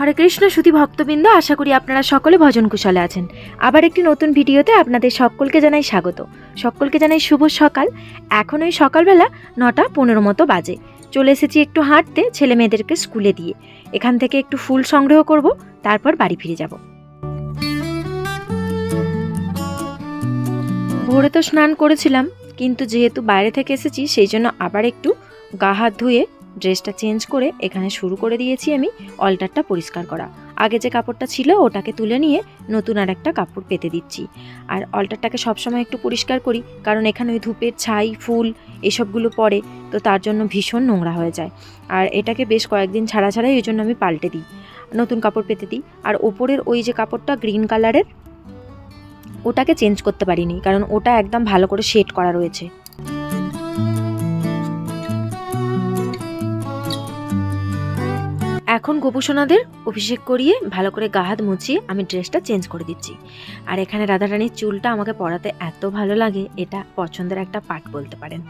হরে কৃষ্ণ সুধী ভক্তবৃন্দ, আশা করি আপনারা সকলে ভজন কুশলে আছেন। আবার একটি নতুন ভিডিওতে আপনাদের সকলকে জানাই স্বাগত। সকলকে জানাই শুভ সকাল। এখন ওই সকালবেলা 9:15 মতো বাজে। চলে এসেছি একটু হাঁটতে ছেলে মেয়েদেরকে স্কুলে দিয়ে। এখান থেকে একটু ফুল সংগ্রহ করব, তারপর বাড়ি ফিরে যাব। ভোরে তো স্নান করেছিলাম, কিন্তু যেহেতু বাইরে থেকে এসেছি সেই জন্য আবার একটু গা হাত ধুয়ে ড্রেসটা চেঞ্জ করে এখানে শুরু করে দিয়েছি আমি অল্টারটা পরিষ্কার করা। আগে যে কাপড়টা ছিল ওটাকে তুলে নিয়ে নতুন আর একটা কাপড় পেতে দিচ্ছি। আর অল্টারটাকে সবসময় একটু পরিষ্কার করি, কারণ এখানে ওই ধূপের ছাই ফুল এসবগুলো পড়ে, তো তার জন্য ভীষণ নোংরা হয়ে যায়। আর এটাকে বেশ কয়েকদিন ছাড়া ছাড়াই ওই জন্য আমি পাল্টে দিই, নতুন কাপড় পেতে দিই। আর ওপরের ওই যে কাপড়টা গ্রিন কালারের, ওটাকে চেঞ্জ করতে পারিনি, কারণ ওটা একদম ভালো করে শেড করা রয়েছে। এখন গোপুসোনাদের অভিষেক করিয়ে ভালো করে গা হাত মুছিয়ে আমি ড্রেসটা চেঞ্জ করে দিচ্ছি। আর এখানে রাধারানীর চুলটা আমাকে পরাতে এত ভালো লাগে, এটা পছন্দের একটা পার্ট বলতে পারেন।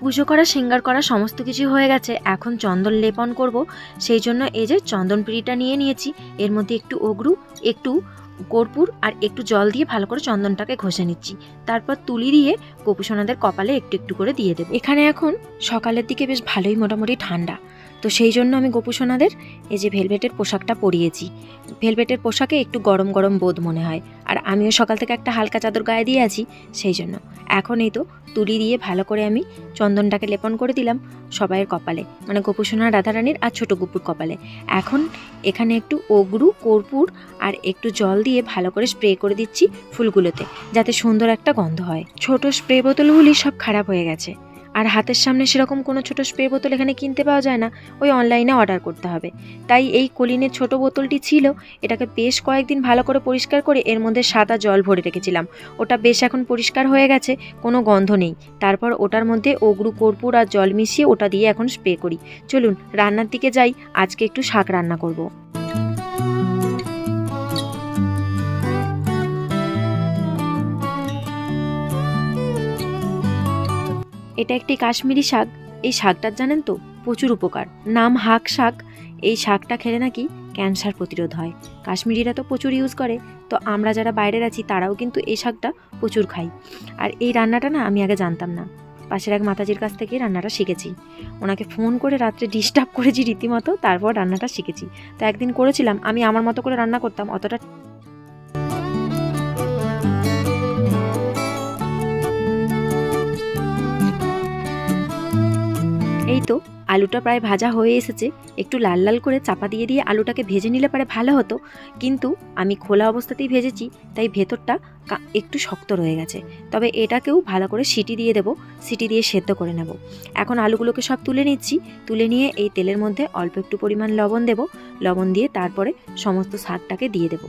পুজো করা শৃঙ্গার করা সমস্ত কিছু হয়ে গেছে। এখন চন্দন লেপন করব, সেই জন্য এই যে চন্দন পিঁড়িটা নিয়ে নিয়েছি। এর মধ্যে একটু অগ্রু, একটু কর্পূর আর একটু জল দিয়ে ভালো করে চন্দনটাকে ঘষে নিচ্ছি। তারপর তুলি দিয়ে গোপুসোনাদের কপালে একটু একটু করে দিয়ে দেবো। এখানে এখন সকালের দিকে বেশ ভালোই মোটামুটি ঠান্ডা, তো সেই জন্য আমি গোপুসোনাদের এই যে ভেলভেটের পোশাকটা পরিয়েছি। ভেলভেটের পোশাকে একটু গরম গরম বোধ মনে হয়, আর আমিও সকাল থেকে একটা হালকা চাদর গায়ে দিয়ে আছি, সেই জন্য এখন এই তো তুলি দিয়ে ভালো করে আমি চন্দনটাকে লেপন করে দিলাম সবাইয়ের কপালে, মানে গোপুসোনা, রাধারানীর আর ছোট গুপুর কপালে। এখন এখানে একটু অগ্রু, কর্পূর আর একটু জল দিয়ে ভালো করে স্প্রে করে দিচ্ছি ফুলগুলোতে, যাতে সুন্দর একটা গন্ধ হয়। ছোট স্প্রে বোতলগুলি সব খারাপ হয়ে গেছে, আর হাতের সামনে সেরকম কোনো ছোট স্প্রে বোতল এখানে কিনতে পাওয়া যায় না, ওই অনলাইনে অর্ডার করতে হবে। তাই এই কলিনের ছোট বোতলটি ছিল, এটাকে বেশ কয়েকদিন ভালো করে পরিষ্কার করে এর মধ্যে সাদা জল ভরে রেখেছিলাম। ওটা বেশ এখন পরিষ্কার হয়ে গেছে, কোনো গন্ধ নেই। তারপর ওটার মধ্যে অগ্রু, কর্পূর আর জল মিশিয়ে ওটা দিয়ে এখন স্প্রে করি। চলুন রান্নার দিকে যাই, আজকে একটু শাক রান্না করব। এটা একটি কাশ্মীরি শাক। এই শাকটার জানেন তো প্রচুর উপকার, নাম হাক শাক। এই শাকটা খেলে নাকি ক্যান্সার প্রতিরোধ হয়। কাশ্মীরিরা তো প্রচুর ইউজ করে, তো আমরা যারা বাইরের আছি তারাও কিন্তু এই শাকটা প্রচুর খাই। আর এই রান্নাটা না আমি আগে জানতাম না, পাশের এক মাতাজির কাছ থেকে রান্নাটা শিখেছি। ওনাকে ফোন করে রাত্রে ডিস্টার্ব করেছি রীতিমতো, তারপর রান্নাটা শিখেছি। তো একদিন করেছিলাম, আমি আমার মতো করে রান্না করতাম, অতটা এই তো আলুটা প্রায় ভাজা হয়ে এসেছে। একটু লাল লাল করে চাপা দিয়ে দিয়ে আলুটাকে ভেজে নিলে পারে ভালো হতো, কিন্তু আমি খোলা অবস্থাতেই ভেজেছি, তাই ভেতরটা একটু শক্ত রয়ে গেছে। তবে এটাকেও ভালো করে সিটি দিয়ে দেবো, সিটি দিয়ে সেদ্ধ করে নেব। এখন আলুগুলোকে সব তুলে নিচ্ছি। তুলে নিয়ে এই তেলের মধ্যে অল্প একটু পরিমাণ লবণ দেব। লবণ দিয়ে তারপরে সমস্ত শাকটাকে দিয়ে দেব,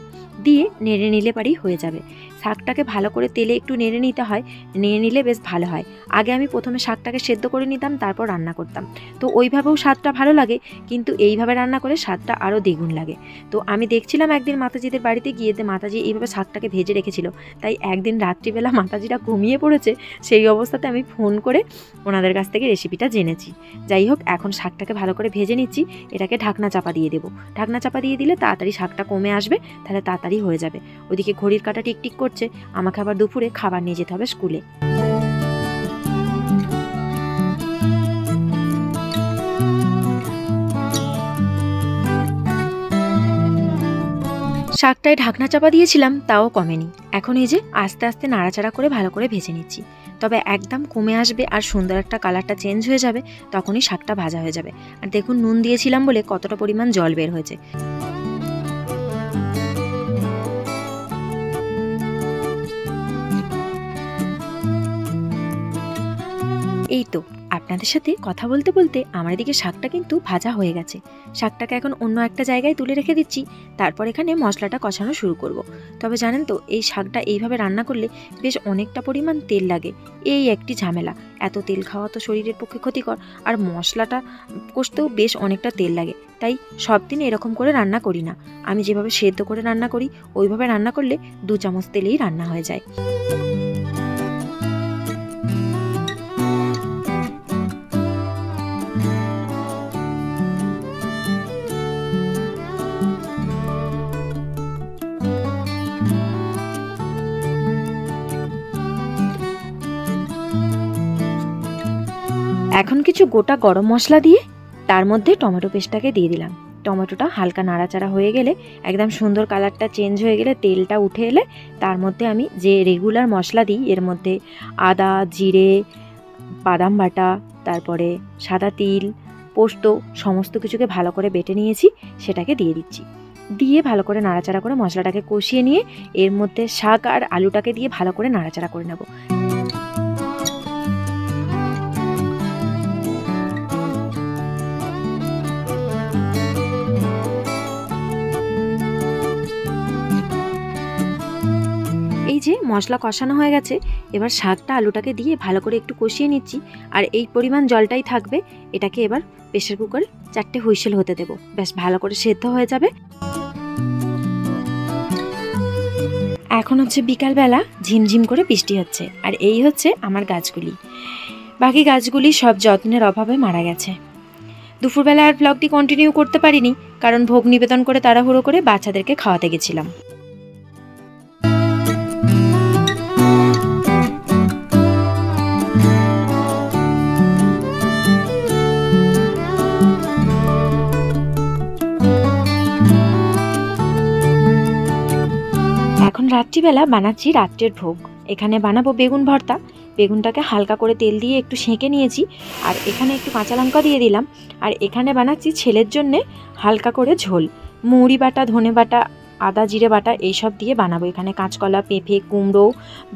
দিয়ে নেড়ে নিলে পারেই হয়ে যাবে। শাকটাকে ভালো করে তেলে একটু নেড়ে নিতে হয়, নেড়ে নিলে বেশ ভালো হয়। আগে আমি প্রথমে শাকটাকে সেদ্ধ করে নিতাম, তারপর রান্না করতাম, তো ওইভাবেও স্বাদটা ভালো লাগে, কিন্তু এইভাবে রান্না করে স্বাদটা আরও দ্বিগুণ লাগে। তো আমি দেখছিলাম একদিন মাতাজিদের বাড়িতে গিয়ে, মাতাজি এইভাবে শাকটাকে ভেজে রেখেছিল, তাই একদিন রাত্রিবেলা মাতাজিরা ঘুমিয়ে পড়েছে, সেই অবস্থাতে আমি ফোন করে ওনাদের কাছ থেকে রেসিপিটা জেনেছি। যাই হোক, এখন শাকটাকে ভালো করে ভেজে নিচ্ছি। এটাকে ঢাকনা চাপা দিয়ে দেবো। ঢাকনা চাপা দিয়ে দিলে তাড়াতাড়ি শাকটা কমে আসবে, তাহলে তাড়াতাড়ি হয়ে যাবে। ওদিকে ঘড়ির কাঁটা টিকটিক করছে, আমাকে আবার দুপুরে খাবার নিয়ে যেতে হবে স্কুলে। শাকটায় ঢাকনা চাপা দিয়েছিলাম, তাও কমেনি। এখন এই যে আস্তে আস্তে নাড়াচাড়া করে ভালো করে ভেজে নিচ্ছি। তবে একদম কমে আসবে আর সুন্দর একটা কালারটা চেঞ্জ হয়ে যাবে, তখনই শাকটা ভাজা হয়ে যাবে। আর দেখুন নুন দিয়েছিলাম বলে কতটা পরিমাণ জল বের হয়েছে। এই তো আপনাদের সাথে কথা বলতে বলতে আমার এদিকে শাকটা কিন্তু ভাজা হয়ে গেছে। শাকটাকে এখন অন্য একটা জায়গায় তুলে রেখে দিচ্ছি, তারপর এখানে মশলাটা কষানো শুরু করব। তবে জানেন তো, এই শাকটা এইভাবে রান্না করলে বেশ অনেকটা পরিমাণ তেল লাগে, এই একটি ঝামেলা। এত তেল খাওয়া তো শরীরের পক্ষে ক্ষতিকর, আর মশলাটা কষতেও বেশ অনেকটা তেল লাগে। তাই সব দিন এরকম করে রান্না করি না, আমি যেভাবে সেদ্ধ করে রান্না করি ওইভাবে রান্না করলে 2 চামচ তেলেই রান্না হয়ে যায়। এখন কিছু গোটা গরম মশলা দিয়ে তার মধ্যে টমেটো পেস্টটাকে দিয়ে দিলাম। টমেটোটা হালকা নাড়াচাড়া হয়ে গেলে, একদম সুন্দর কালারটা চেঞ্জ হয়ে গেলে, তেলটা উঠে এলে তার মধ্যে আমি যে রেগুলার মশলা দিই এর মধ্যে আদা, জিরে, বাদাম বাটা, তারপরে সাদা তিল, পোস্ত সমস্ত কিছুকে ভালো করে বেটে নিয়েছি, সেটাকে দিয়ে দিচ্ছি। দিয়ে ভালো করে নাড়াচাড়া করে মশলাটাকে কষিয়ে নিয়ে এর মধ্যে শাক আর আলুটাকে দিয়ে ভালো করে নাড়াচাড়া করে নেব। এই যে মশলা কষানো হয়ে গেছে, এবার শাকটা আলুটাকে দিয়ে ভালো করে একটু কষিয়ে নিচ্ছি। আর এই পরিমাণ জলটাই থাকবে। এটাকে এবার প্রেসার কুকারে 4টে হুইসেল হতে দেবো, বেশ ভালো করে সেদ্ধ হয়ে যাবে। এখন হচ্ছে বিকালবেলা, ঝিমঝিম করে বৃষ্টি হচ্ছে। আর এই হচ্ছে আমার গাছগুলি। বাকি গাছগুলি সব যত্নের অভাবে মারা গেছে। দুপুরবেলা আর ব্লগটি কন্টিনিউ করতে পারিনি, কারণ ভোগ নিবেদন করে তাড়াহুড়ো করে বাচ্চাদেরকে খাওয়াতে গেছিলাম। এখন রাত্রিবেলা বানাচ্ছি রাত্রের ভোগ। এখানে বানাবো বেগুন ভর্তা। বেগুনটাকে হালকা করে তেল দিয়ে একটু সেঁকে নিয়েছি, আর এখানে একটু কাঁচা লঙ্কা দিয়ে দিলাম। আর এখানে বানাচ্ছি ছেলের জন্যে হালকা করে ঝোল, মৌরি বাটা, ধনে বাটা, আদা জিরে বাটা এইসব দিয়ে বানাবো। এখানে কাঁচকলা, পেঁপে, কুমড়ো,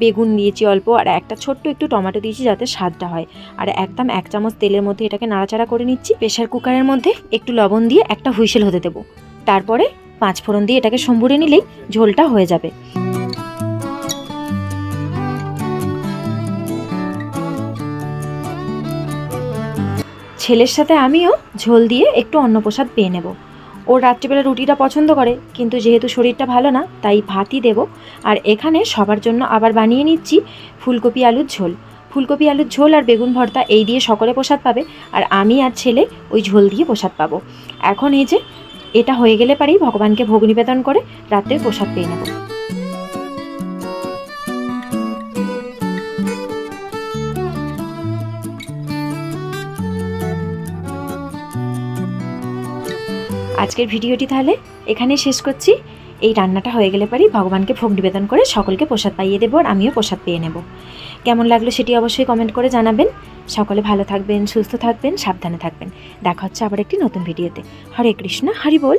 বেগুন দিয়েছি অল্প, আর একটা ছোট্ট একটু টমেটো দিয়েছি যাতে স্বাদটা হয়। আর একদম 1 চামচ তেলের মধ্যে এটাকে নাড়াচাড়া করে নিচ্ছি। প্রেসার কুকারের মধ্যে একটু লবণ দিয়ে একটা হুইসেল হতে দেবো। তারপরে 5 ফোড়ন দিয়ে এটাকে সম্বুরে নিলেই ঝোলটা হয়ে যাবে। ছেলের সাথে আমিও ঝোল দিয়ে একটু অন্ন প্রসাদ পেয়ে নেব। ওর রাত্রিবেলা রুটিটা পছন্দ করে, কিন্তু যেহেতু শরীরটা ভালো না তাই ভাতই দেব। আর এখানে সবার জন্য আবার বানিয়ে নিচ্ছি ফুলকপি আলুর ঝোল। ফুলকপি আলুর ঝোল আর বেগুন ভর্তা এই দিয়ে সকলে প্রসাদ পাবে, আর আমি আর ছেলে ওই ঝোল দিয়ে প্রসাদ পাবো। এখন এই যে এটা হয়ে গেলে পারেই ভগবানকে ভোগ নিবেদন করে রাত্রের প্রসাদ পেয়ে নেব। আজকের ভিডিওটি তাহলে এখানেই শেষ করছি। এই রান্নাটা হয়ে গেলে পারেই ভগবানকে ভোগ নিবেদন করে সকলকে প্রসাদ পাইয়ে দেবো, আর আমিও প্রসাদ পেয়ে নেব। কেমন লাগলো সেটি অবশ্যই কমেন্ট করে জানাবেন। সকলে ভালো থাকবেন, সুস্থ থাকবেন, সাবধানে থাকবেন। দেখা হচ্ছে আবার একটি নতুন ভিডিওতে। হরে কৃষ্ণ, হরি বল।